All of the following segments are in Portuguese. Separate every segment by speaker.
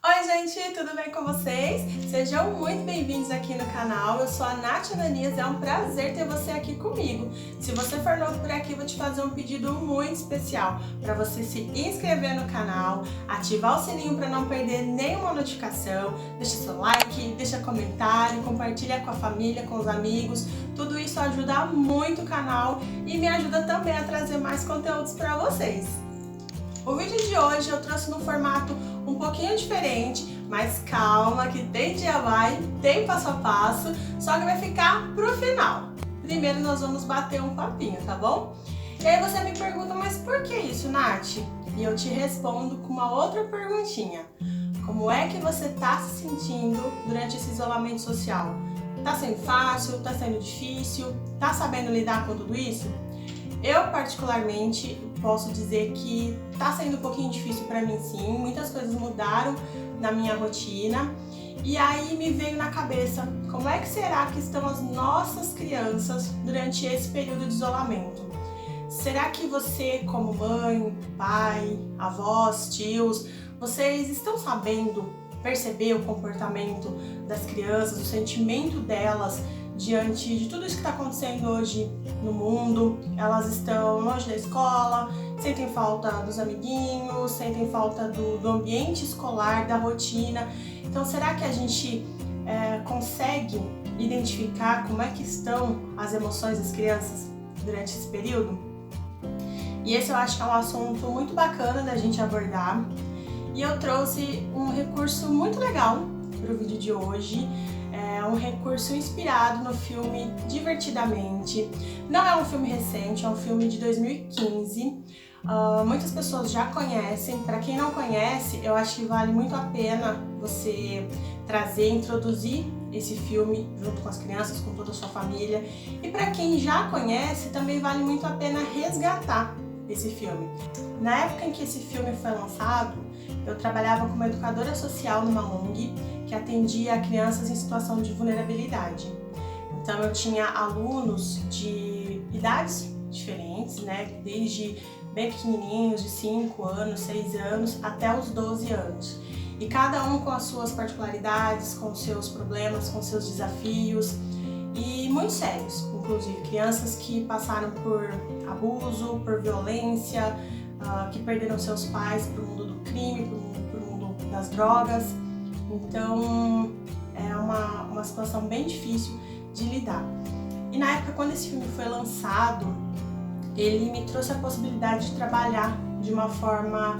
Speaker 1: Oi gente, tudo bem com vocês? Sejam muito bem-vindos aqui no canal, eu sou a Nath Ananias, é um prazer ter você aqui comigo. Se você for novo por aqui, vou te fazer um pedido muito especial para você se inscrever no canal, ativar o sininho para não perder nenhuma notificação, deixa seu like, deixa comentário, compartilha com a família, com os amigos, tudo isso ajuda muito o canal e me ajuda também a trazer mais conteúdos para vocês. O vídeo de hoje eu trouxe num formato um pouquinho diferente, mas calma que tem DIY, tem passo a passo, só que vai ficar pro final. Primeiro nós vamos bater um papinho, tá bom? E aí você me pergunta, mas por que isso, Nath? E eu te respondo com uma outra perguntinha. Como é que você tá se sentindo durante esse isolamento social? Tá sendo fácil? Tá sendo difícil? Tá sabendo lidar com tudo isso? Eu, particularmente, posso dizer que tá sendo um pouquinho difícil para mim, sim. Muitas coisas mudaram na minha rotina. E aí me veio na cabeça, como é que será que estão as nossas crianças durante esse período de isolamento? Será que você, como mãe, pai, avós, tios, vocês estão sabendo perceber o comportamento das crianças, o sentimento delas diante de tudo isso que está acontecendo hoje no mundo? Elas estão longe da escola, sentem falta dos amiguinhos, sentem falta do ambiente escolar, da rotina. Então, será que a gente consegue identificar como é que estão as emoções das crianças durante esse período? E esse eu acho que é um assunto muito bacana da gente abordar. E eu trouxe um recurso muito legal para o vídeo de hoje. É um recurso inspirado no filme Divertidamente. Não é um filme recente, é um filme de 2015. Muitas pessoas já conhecem. Para quem não conhece, eu acho que vale muito a pena você trazer, introduzir esse filme junto com as crianças, com toda a sua família. E para quem já conhece, também vale muito a pena resgatar esse filme. Na época em que esse filme foi lançado, eu trabalhava como educadora social numa ONG que atendia crianças em situação de vulnerabilidade. Então eu tinha alunos de idades diferentes, né? Desde bem pequenininhos, de 5 anos, 6 anos, até os 12 anos. E cada um com as suas particularidades, com os seus problemas, com os seus desafios, e muito sérios, inclusive crianças que passaram por abuso, por violência, que perderam seus pais para o mundo do crime, para o mundo das drogas. Então é uma situação bem difícil de lidar. E na época, quando esse filme foi lançado, ele me trouxe a possibilidade de trabalhar de uma forma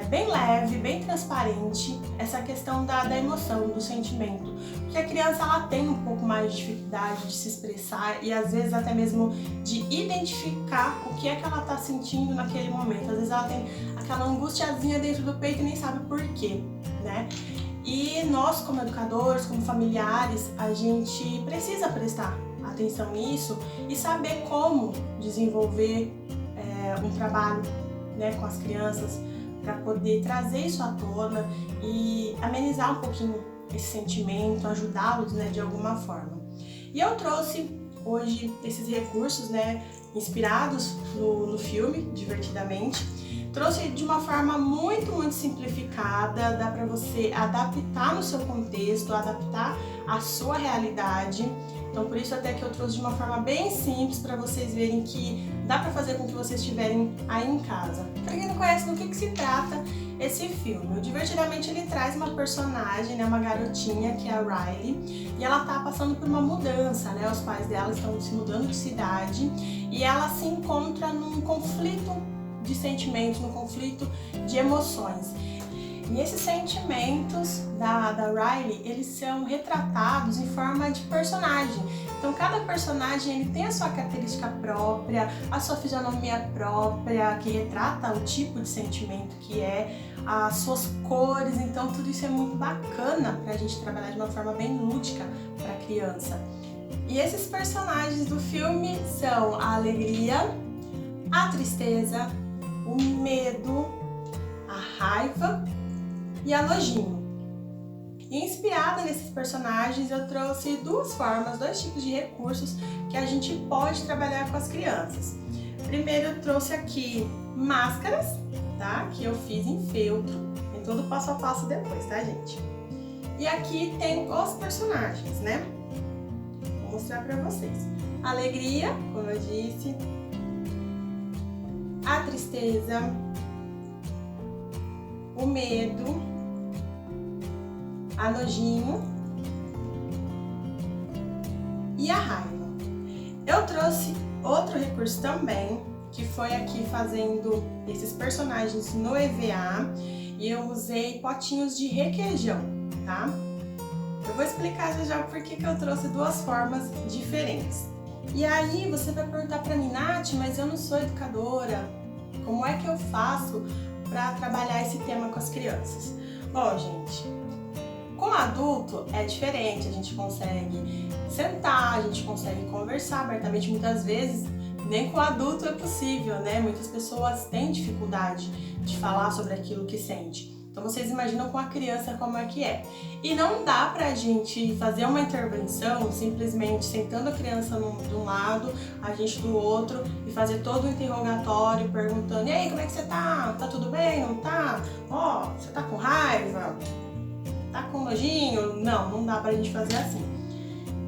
Speaker 1: bem leve, bem transparente, essa questão da emoção, do sentimento. Porque a criança ela tem um pouco mais de dificuldade de se expressar e às vezes até mesmo de identificar o que é que ela está sentindo naquele momento. Às vezes ela tem aquela angustiazinha dentro do peito e nem sabe por quê, né? E nós, como educadores, como familiares, a gente precisa prestar atenção nisso e saber como desenvolver um trabalho, né, com as crianças, para poder trazer isso à tona e amenizar um pouquinho esse sentimento, ajudá-los, né, de alguma forma. E eu trouxe hoje esses recursos, né, inspirados no filme Divertidamente. Trouxe de uma forma muito simplificada, dá para você adaptar no seu contexto, adaptar à sua realidade. Então por isso até que eu trouxe de uma forma bem simples para vocês verem que dá para fazer com que vocês estiverem aí em casa. Para quem não conhece, do que se trata esse filme? O Divertidamente ele traz uma personagem, né, uma garotinha que é a Riley, e ela tá passando por uma mudança, né? Os pais dela estão se mudando de cidade e ela se encontra num conflito de sentimentos, num conflito de emoções. E esses sentimentos da Riley, eles são retratados em forma de personagem. Então cada personagem ele tem a sua característica própria, a sua fisionomia própria, que retrata o tipo de sentimento que é, as suas cores. Então tudo isso é muito bacana para a gente trabalhar de uma forma bem lúdica para a criança. E esses personagens do filme são a alegria, a tristeza, o medo, a raiva e a nojinho. E inspirada nesses personagens, eu trouxe dois tipos de recursos que a gente pode trabalhar com as crianças. Primeiro eu trouxe aqui máscaras, tá? Que eu fiz em feltro. todo passo a passo depois, tá, gente? E aqui tem os personagens, né? Vou mostrar pra vocês. Alegria, como eu disse. A tristeza. O medo. A nojinho. E a raiva. Eu trouxe outro recurso também, que foi aqui fazendo esses personagens no EVA, e eu usei potinhos de requeijão, tá? Eu vou explicar já por que eu trouxe duas formas diferentes. E aí você vai perguntar pra mim, Nath, mas eu não sou educadora, como é que eu faço para trabalhar esse tema com as crianças? Bom, gente, com adulto é diferente, a gente consegue sentar, a gente consegue conversar abertamente, muitas vezes nem com adulto é possível, né? Muitas pessoas têm dificuldade de falar sobre aquilo que sente. Então vocês imaginam com a criança como é que é. E não dá pra gente fazer uma intervenção simplesmente sentando a criança de um lado, a gente do outro, e fazer todo o interrogatório perguntando: e aí, como é que você tá? Tá tudo bem? Não tá? Ó, você tá com raiva? Tá com nojinho? Não dá pra gente fazer assim.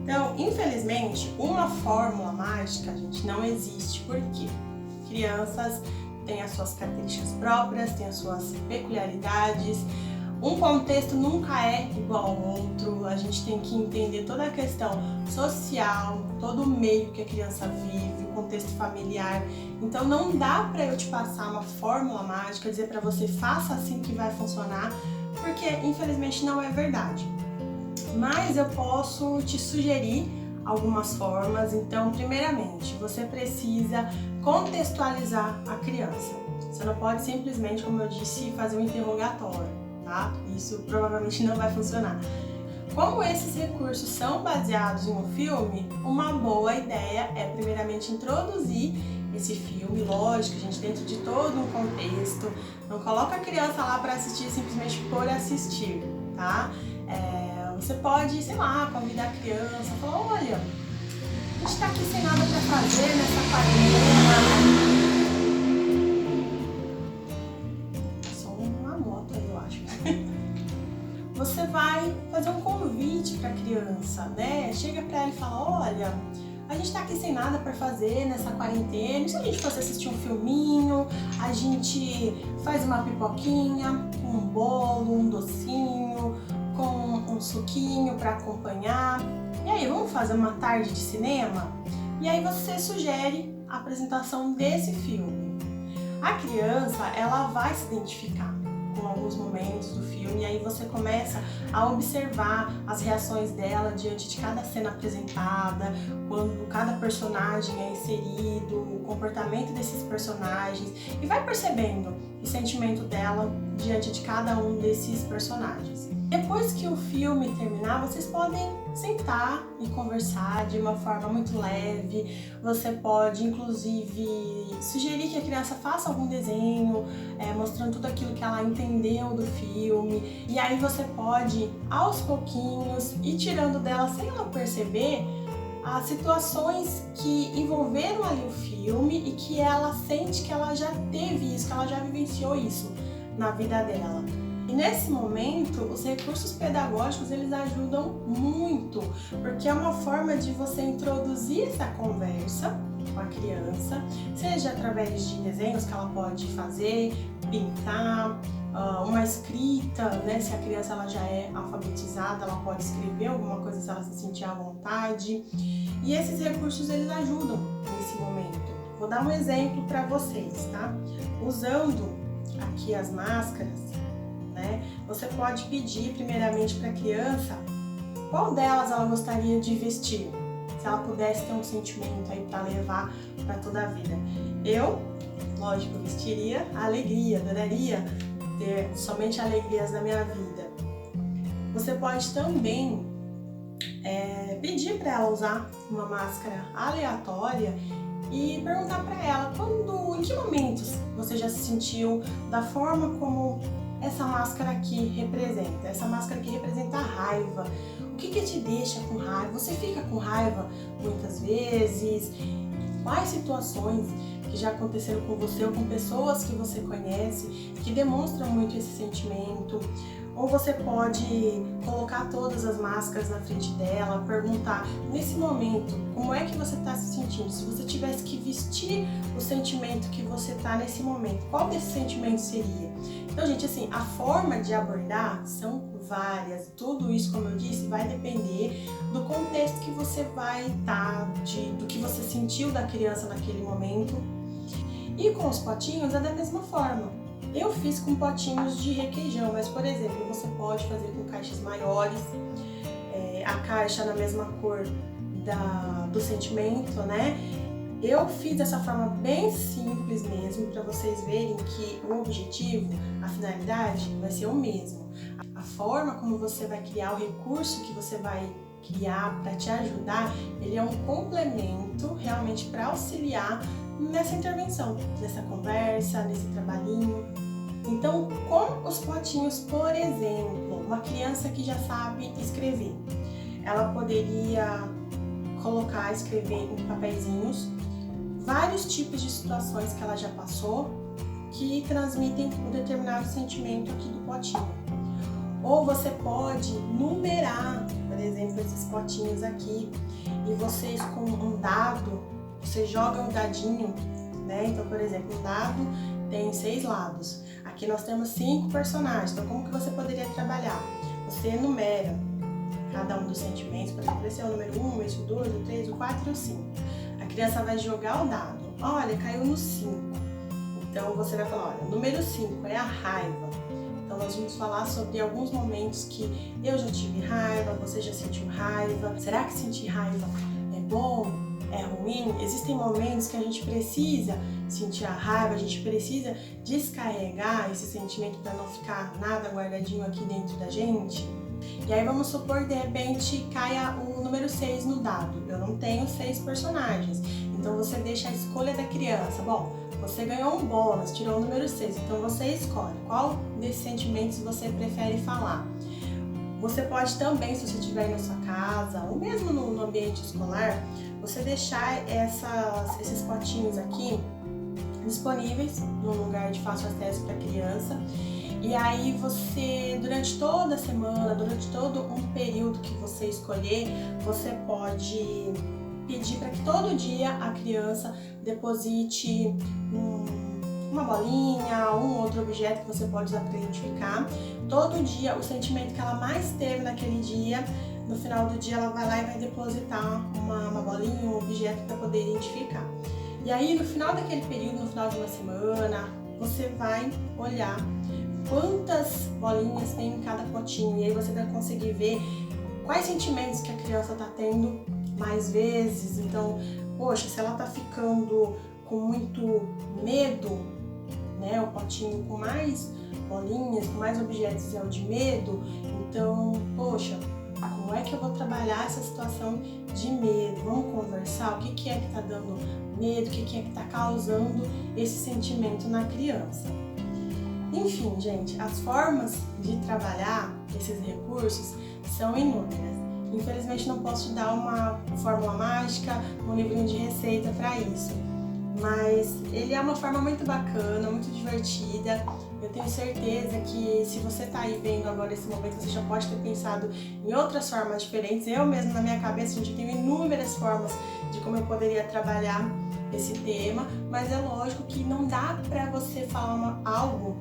Speaker 1: Então, infelizmente, uma fórmula mágica, gente, não existe, porque crianças têm as suas características próprias, têm as suas peculiaridades, um contexto nunca é igual ao outro, a gente tem que entender toda a questão social, todo o meio que a criança vive, o contexto familiar. Então não dá pra eu te passar uma fórmula mágica, dizer pra você faça assim que vai funcionar, porque infelizmente não é verdade. Mas eu posso te sugerir algumas formas. Então, primeiramente, você precisa contextualizar a criança. Você não pode simplesmente, como eu disse, fazer um interrogatório, tá? Isso provavelmente não vai funcionar. Como esses recursos são baseados em um filme, uma boa ideia é primeiramente introduzir esse filme, lógico, gente, dentro de todo um contexto. Não coloca a criança lá para assistir simplesmente por assistir, tá? Você pode, sei lá, convidar a criança, falar: olha, a gente tá aqui sem nada pra fazer nessa quarentena. Só uma moto aí, eu acho. Você vai fazer um convite pra criança, né? Chega pra ela e fala: olha, a gente tá aqui sem nada pra fazer nessa quarentena, e se a gente fosse assistir um filminho, a gente faz uma pipoquinha, um bolo, um docinho, com um suquinho para acompanhar. E aí, vamos fazer uma tarde de cinema? E aí você sugere a apresentação desse filme. A criança, ela vai se identificar com alguns momentos do filme, e aí você começa a observar as reações dela diante de cada cena apresentada, quando cada personagem é inserido, o comportamento desses personagens, e vai percebendo o sentimento dela diante de cada um desses personagens. Depois que o filme terminar, vocês podem sentar e conversar de uma forma muito leve. Você pode, inclusive, sugerir que a criança faça algum desenho, mostrando tudo aquilo que ela entendeu do filme. E aí você pode, aos pouquinhos, ir tirando dela, sem ela perceber, as situações que envolveram ali o filme e que ela sente que ela já teve isso, que ela já vivenciou isso na vida dela. E nesse momento, os recursos pedagógicos, eles ajudam muito, porque é uma forma de você introduzir essa conversa com a criança, seja através de desenhos que ela pode fazer, pintar, uma escrita, né? Se a criança ela já é alfabetizada, ela pode escrever alguma coisa se ela se sentir à vontade. E esses recursos, eles ajudam nesse momento. Vou dar um exemplo para vocês, tá? Usando aqui as máscaras, você pode pedir primeiramente para a criança qual delas ela gostaria de vestir, se ela pudesse ter um sentimento aí para levar para toda a vida. Eu, lógico, vestiria a alegria, adoraria ter somente alegrias na minha vida. Você pode também pedir para ela usar uma máscara aleatória e perguntar para ela em que momentos você já se sentiu da forma como essa máscara aqui representa. Essa máscara aqui representa a raiva. O que te deixa com raiva? Você fica com raiva muitas vezes? quais situações que já aconteceram com você ou com pessoas que você conhece que demonstram muito esse sentimento. Ou você pode colocar todas as máscaras na frente dela, perguntar nesse momento como é que você está se sentindo. Se você tivesse que vestir o sentimento que você está nesse momento, qual desse sentimento seria? Então, gente, assim, a forma de abordar são várias. Tudo isso, como eu disse, vai depender do contexto que você vai estar, do que você sentiu da criança naquele momento. E com os potinhos é da mesma forma. Eu fiz com potinhos de requeijão, mas, por exemplo, você pode fazer com caixas maiores, a caixa na mesma cor do sentimento, né? Eu fiz dessa forma bem simples mesmo, para vocês verem que o objetivo, a finalidade, vai ser o mesmo. A forma como você vai criar, o recurso que você vai criar para te ajudar, ele é um complemento realmente para auxiliar nessa intervenção, nessa conversa, nesse trabalhinho. Então, com os potinhos, por exemplo, uma criança que já sabe escrever, ela poderia escrever em papeizinhos vários tipos de situações que ela já passou que transmitem um determinado sentimento aqui do potinho. Ou você pode numerar, por exemplo, esses potinhos aqui, e vocês com um dado, você joga um dadinho, né? Então, por exemplo, um dado tem 6 lados. Aqui nós temos 5 personagens. Então, como que você poderia trabalhar? Você enumera cada um dos sentimentos. Por exemplo, esse é o número 1, esse é o 2, o 3, o 4 e o 5. A criança vai jogar o dado. Olha, caiu no 5. Então, você vai falar, olha, o número 5 é a raiva. Então, nós vamos falar sobre alguns momentos que eu já tive raiva, você já sentiu raiva. Será que sentir raiva é bom? É ruim? Existem momentos que a gente precisa sentir a raiva, a gente precisa descarregar esse sentimento para não ficar nada guardadinho aqui dentro da gente. E aí vamos supor, de repente, caia o número 6 no dado. Eu não tenho 6 personagens, então você deixa a escolha da criança. Bom, você ganhou um bônus, tirou o número 6, então você escolhe qual desses sentimentos você prefere falar. Você pode também, se você estiver aí na sua casa, ou mesmo no ambiente escolar, você deixar esses potinhos aqui disponíveis num lugar de fácil acesso para a criança. E aí você, durante toda a semana, durante todo um período que você escolher, você pode pedir para que todo dia a criança deposite uma bolinha, um outro objeto que você pode usar para identificar. Todo dia, o sentimento que ela mais teve naquele dia, no final do dia ela vai lá e vai depositar uma bolinha, um objeto para poder identificar. E aí, no final daquele período, no final de uma semana, você vai olhar quantas bolinhas tem em cada potinho. E aí você vai conseguir ver quais sentimentos que a criança está tendo mais vezes. Então, poxa, se ela está ficando com muito medo, né, o potinho com mais bolinhas, com mais objetos é o de medo, então, poxa, como é que eu vou trabalhar essa situação de medo? Vamos conversar? O que é que está dando medo? O que é que está causando esse sentimento na criança? Enfim, gente, as formas de trabalhar esses recursos são inúmeras. Infelizmente não posso te dar uma fórmula mágica, um livrinho de receita para isso. Mas ele é uma forma muito bacana, muito divertida. Eu tenho certeza que se você está aí vendo agora esse momento, você já pode ter pensado em outras formas diferentes. Eu mesmo, na minha cabeça, gente, tenho inúmeras formas de como eu poderia trabalhar esse tema, mas é lógico que não dá para você falar algo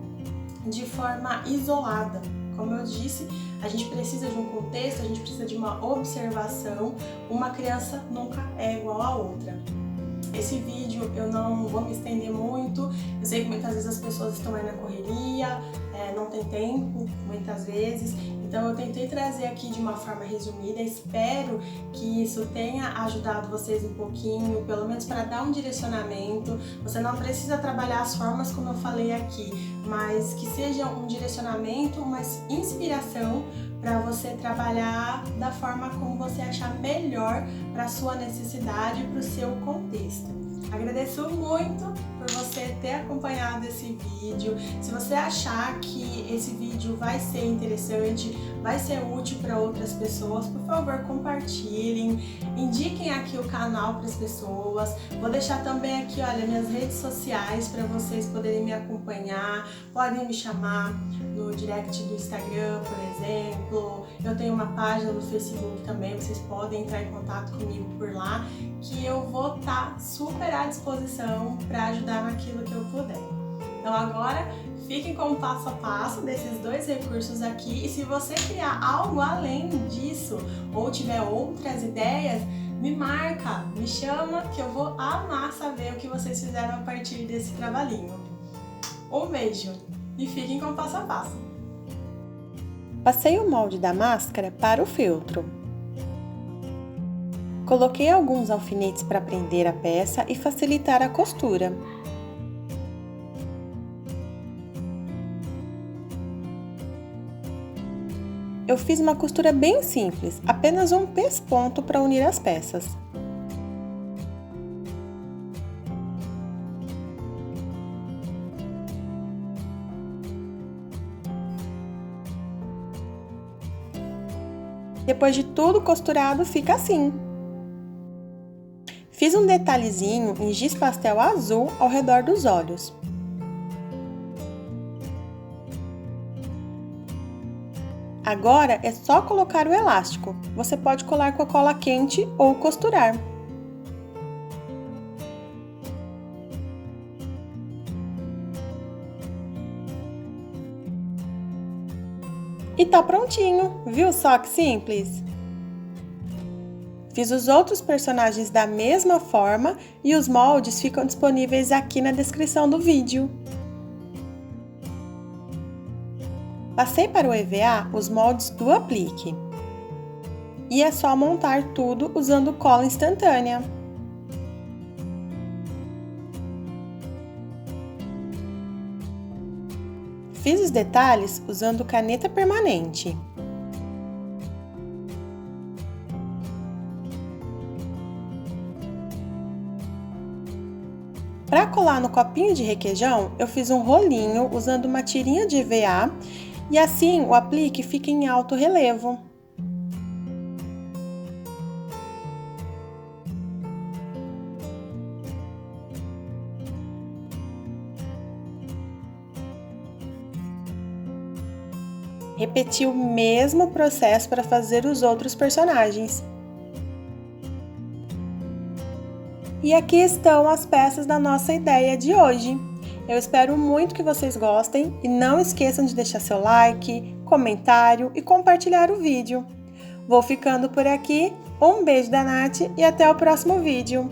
Speaker 1: de forma isolada. Como eu disse, a gente precisa de um contexto, a gente precisa de uma observação. Uma criança nunca é igual a outra. Esse vídeo eu não vou me estender muito, eu sei que muitas vezes as pessoas estão aí na correria, não tem tempo, muitas vezes, então eu tentei trazer aqui de uma forma resumida, espero que isso tenha ajudado vocês um pouquinho, pelo menos para dar um direcionamento. Você não precisa trabalhar as formas como eu falei aqui, mas que seja um direcionamento, uma inspiração para você trabalhar da forma como você achar melhor para a sua necessidade e para o seu contexto. Agradeço muito por você ter acompanhado esse vídeo. Se você achar que esse vídeo vai ser interessante, vai ser útil para outras pessoas, por favor, compartilhem, indiquem aqui o canal para as pessoas. Vou deixar também aqui, olha, minhas redes sociais para vocês poderem me acompanhar. Podem me chamar no direct do Instagram, por exemplo. Eu tenho uma página no Facebook também, vocês podem entrar em contato comigo por lá, que eu vou estar super à disposição para ajudar naquilo que eu puder. Então agora fiquem com o passo a passo desses dois recursos aqui, e se você criar algo além disso ou tiver outras ideias, me marca, me chama, que eu vou amar saber o que vocês fizeram a partir desse trabalhinho. Um beijo e fiquem com o passo a passo. Passei o molde da máscara para o feltro. Coloquei alguns alfinetes para prender a peça e facilitar a costura. Eu fiz uma costura bem simples, apenas um pesponto para unir as peças. Depois de tudo costurado, fica assim. Fiz um detalhezinho em giz pastel azul ao redor dos olhos. Agora é só colocar o elástico. Você pode colar com a cola quente ou costurar. E tá prontinho, viu só que simples? Fiz os outros personagens da mesma forma e os moldes ficam disponíveis aqui na descrição do vídeo. Passei para o EVA os moldes do aplique. E é só montar tudo usando cola instantânea. Fiz os detalhes usando caneta permanente. Para colar no copinho de requeijão, eu fiz um rolinho usando uma tirinha de EVA e assim o aplique fica em alto relevo. Repeti o mesmo processo para fazer os outros personagens. E aqui estão as peças da nossa ideia de hoje. Eu espero muito que vocês gostem e não esqueçam de deixar seu like, comentário e compartilhar o vídeo. Vou ficando por aqui, um beijo da Nath e até o próximo vídeo!